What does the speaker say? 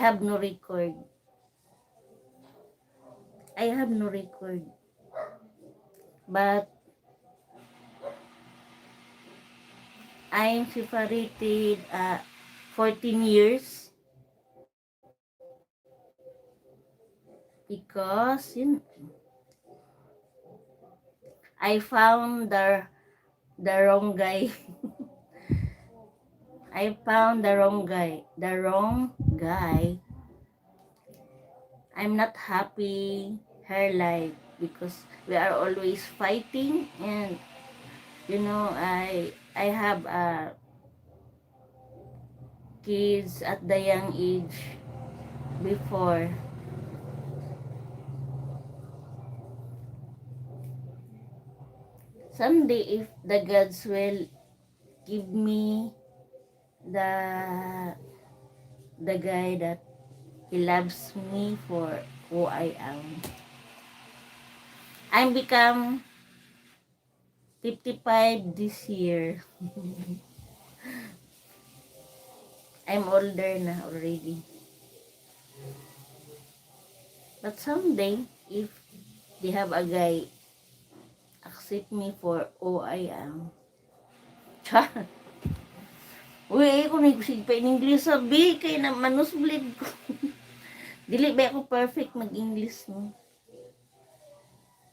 have no record. I have no record. But I'm separated 14 years because I found the wrong guy. I found the wrong guy. The wrong guy. I'm not happy her life because we are always fighting, and I have kids at the young age before. Someday, if the gods will give me the the guy that he loves me for who I am. I'm become 55 this year. I'm older na already. But someday, if they have a guy accept me for who I am. Char! Uy, ako nagusig pa in English sabi, kay na manusblid ko. Dili ba ako perfect mag-English no?